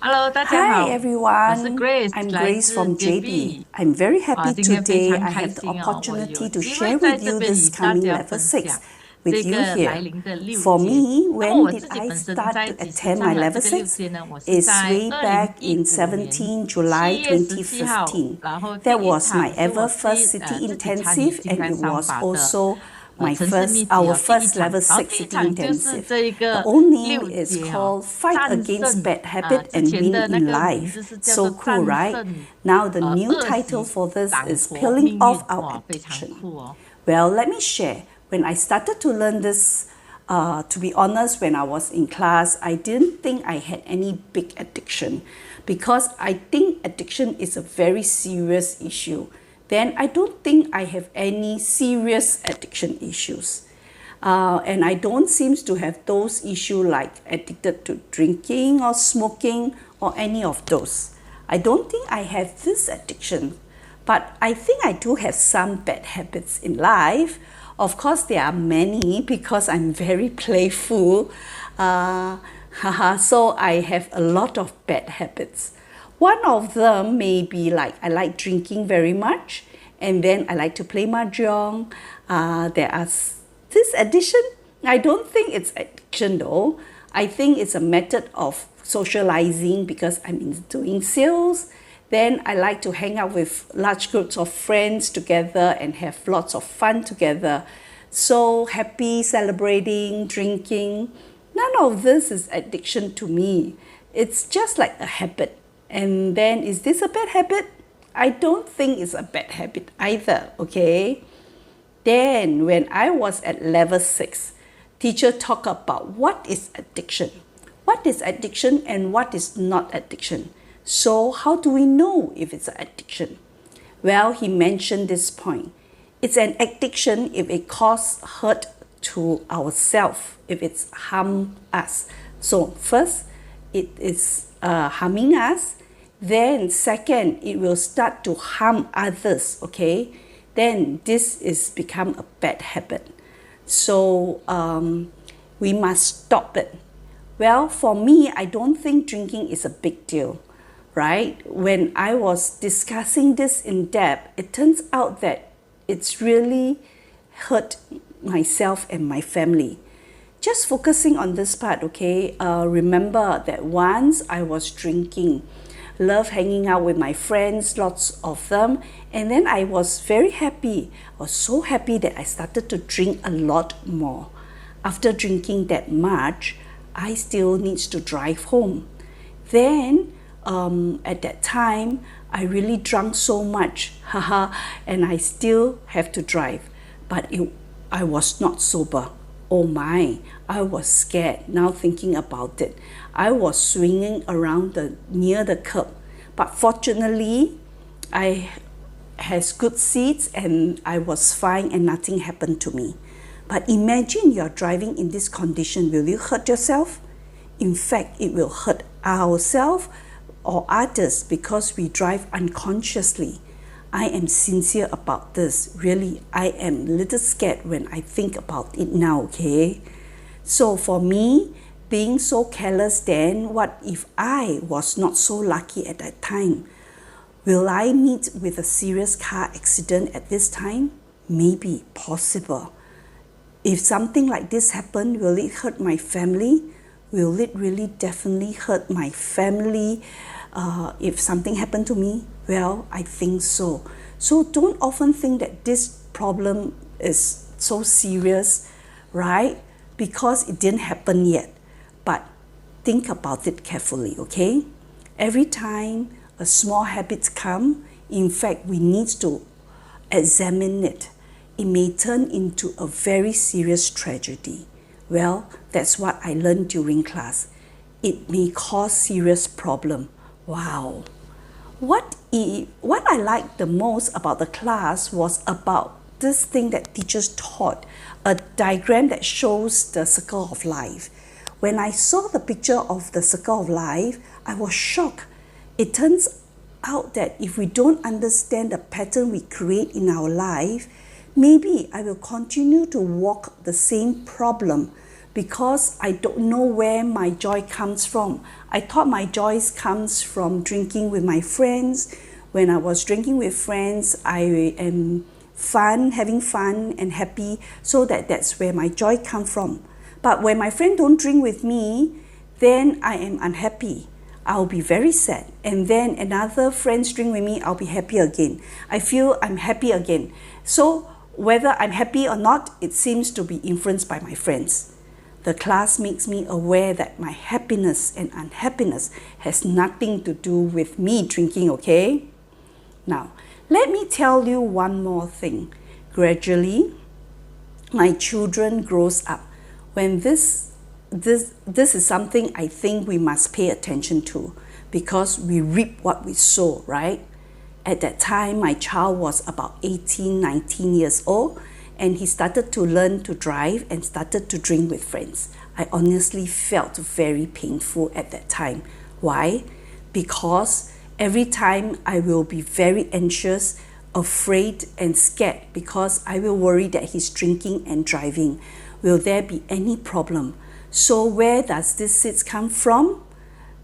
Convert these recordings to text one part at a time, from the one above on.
Hello， 大家好。 Hi everyone, 我是 Grace， I'm 来 Grace 自 from JB. I'm very happy 今天非 today 常 I 开 have the 心哦，我 opportunity 有 to 机 share 会在 with 这 you 边 this 与大 coming 家 level 分 6享 with 这 you 个来 here. 临的6 For 阶。 me, 那么 when 我 did 自己 I 本身 start 在 to 即时 attend 上 my 的 level 这个6 6? 阶呢，我是 Is 在 way back in 2015年 17 July 7月17号， 2015. 然后第 That 一 was 场 my 是我 ever first city 自己参与 intensive 金 and 刚 it 商 was 法的 also my 城市 first, 秘籍 our 第一 first 场。 level 然后 6 第一 city 场就是这一 intensive. The 个 old name 6 is 阶 called Fight 战 Against 胜 Bad Habit 之 and 前 Win 的那 in 个名 Life. 字是叫 So 做 cool, 战 right? 胜 Now the new 恶 title 习 for this 掌 is 掴 Peeling 命 Off 运。 Our 哇，非常 Addiction. 酷哦。 Well, let me share. When I started to learn this, to be honest, when I was in class, I didn't think I had any big addiction because I think addiction is a very serious issue. Then I don't think I have any serious addiction issues. And I don't seem to have those issues like addicted to drinking or smoking or any of those. I don't think I have this addiction, but I think I do have some bad habits in life. Of course, there are many because I'm very playful. So I have a lot of bad habits. One of them may be like I like drinking very much, and then I like to play mahjong. There are this addiction. I don't think it's addiction though. I think it's a method of socializing because I'm doing sales. Then I like to hang out with large groups of friends together and have lots of fun together. So happy, celebrating, drinking. None of this is addiction to me. It's just like a habit. And then, is this a bad habit? I don't think it's a bad habit either, okay? Then, when I was at level 6, teacher talked about what is addiction. What is addiction and what is not addiction? So, how do we know if it's an addiction? Well, he mentioned this point. It's an addiction if it causes hurt to ourselves, if it's harm us. So, first, it is harming us. Then, second, it will start to harm others, okay? Then this is become a bad habit. So we must stop it. Well, for me, I don't think drinking is a big deal, right? When I was discussing this in depth, it turns out that it's really hurt myself and my family. Just focusing on this part, okay? Remember that once I was drinking, love hanging out with my friends, lots of them, and then I was very happy. I was so happy that I started to drink a lot more. After drinking that much, I still need to drive home. Then at that time, I really drank so much, and I still have to drive. But I was not sober. Oh my, I was scared now thinking about it. I was swinging around near the curb. But fortunately, I had good seats and I was fine and nothing happened to me. But imagine you're driving in this condition. Will you hurt yourself? In fact, it will hurt ourselves or others because we drive unconsciously. I am sincere about this. Really, I am a little scared when I think about it now, okay? So for me, being so careless then, what if I was not so lucky at that time? Will I meet with a serious car accident at this time? Maybe, possible. If something like this happened, will it hurt my family? Will it really definitely hurt my family if something happened to me? Well, I think so. So don't often think that this problem is so serious, right? Because it didn't happen yet. But think about it carefully, okay? Every time a small habit comes, in fact, we need to examine it. It may turn into a very serious tragedy. Well, that's what I learned during class. It may cause serious problem. Wow. What I liked the most about the class was about this thing that teachers taught, a diagram that shows the circle of life. When I saw the picture of the circle of life, I was shocked. It turns out that if we don't understand the pattern we create in our life, maybe I will continue to walk the same problem because I don't know where my joy comes from. I thought my joy comes from drinking with my friends. When I was drinking with friends, I am having fun and happy, so that's where my joy comes from. But when my friend don't drink with me, then I am unhappy. I'll be very sad. And then another friend drink with me, I'll be happy again. I feel I'm happy again. So whether I'm happy or not, it seems to be influenced by my friends. The class makes me aware that my happiness and unhappiness has nothing to do with me drinking, okay? Now, let me tell you one more thing. Gradually, my children grows up. When this is something I think we must pay attention to, because we reap what we sow, right? At that time, my child was about 18, 19 years old, and he started to learn to drive and started to drink with friends. I honestly felt very painful at that time. Why? Because every time I will be very anxious, afraid and scared, because I will worry that he's drinking and driving. Will there be any problem? So where does this seeds come from?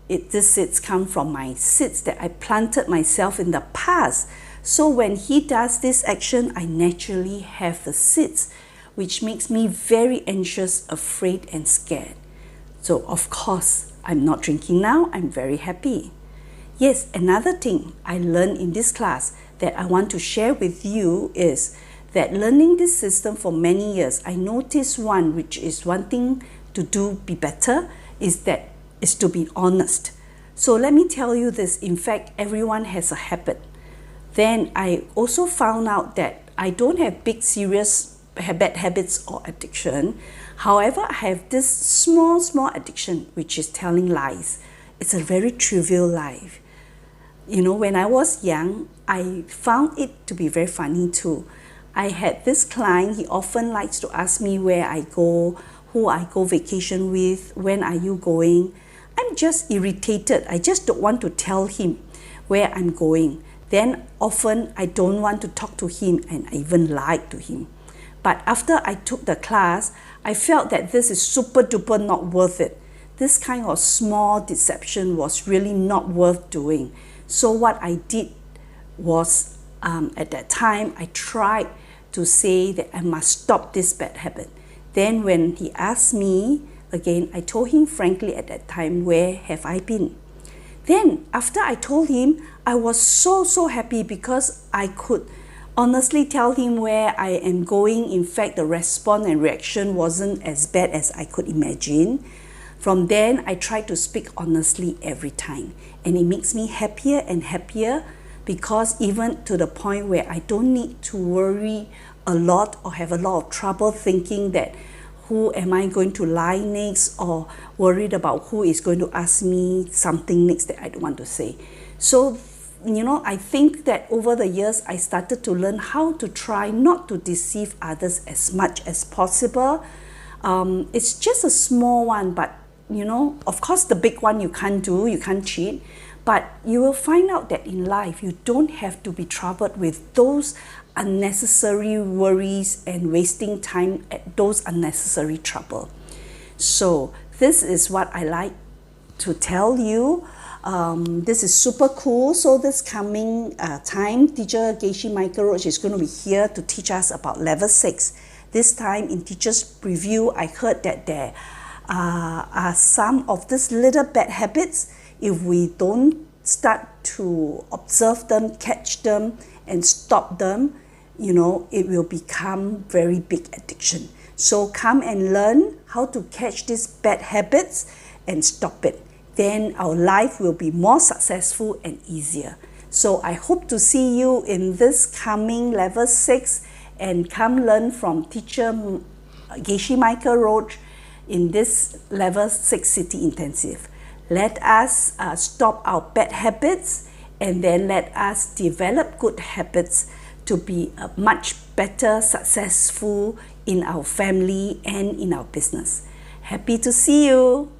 This seeds come from my seeds that I planted myself in the past. So when he does this action, I naturally have the seeds, which makes me very anxious, afraid and scared. So of course, I'm not drinking now, I'm very happy. Yes, another thing I learned in this class that I want to share with you is that learning this system for many years, I noticed one, which is one thing to do be better, is to be honest. So let me tell you this, in fact, everyone has a habit. Then I also found out that I don't have big serious bad habits or addiction. However, I have this small addiction, which is telling lies. It's a very trivial lie. You know, when I was young, I found it to be very funny too. I had this client, he often likes to ask me where I go, who I go vacation with, when are you going. I'm just irritated. I just don't want to tell him where I'm going. Then often I don't want to talk to him and I even lied to him. But after I took the class, I felt that this is super duper not worth it. This kind of small deception was really not worth doing. So what I did was, at that time, I tried to say that I must stop this bad habit. Then when he asked me, again, I told him frankly at that time, where have I been? Then after I told him, I was so happy because I could honestly tell him where I am going. In fact, the response and reaction wasn't as bad as I could imagine. From then, I try to speak honestly every time. And it makes me happier and happier, because even to the point where I don't need to worry a lot or have a lot of trouble thinking that who am I going to lie next, or worried about who is going to ask me something next that I don't want to say. So, you know, I think that over the years, I started to learn how to try not to deceive others as much as possible. It's just a small one, but you know, of course the big one you can't do, you can't cheat, but you will find out that in life you don't have to be troubled with those unnecessary worries and wasting time at those unnecessary trouble. So this is what I like to tell you. This is super cool. So this coming time, teacher Geshe Michael Roach is going to be here to teach us about level 6. This time in teacher's review, I heard that there are some of these little bad habits. If we don't start to observe them, catch them and stop them, you know, it will become very big addiction. So come and learn how to catch these bad habits and stop it. Then our life will be more successful and easier. So I hope to see you in this coming level 6 and come learn from teacher Geshe Michael Roach in this level 6 city intensive. Let us stop our bad habits, and then let us develop good habits to be much better, successful in our family and in our business. Happy to see you.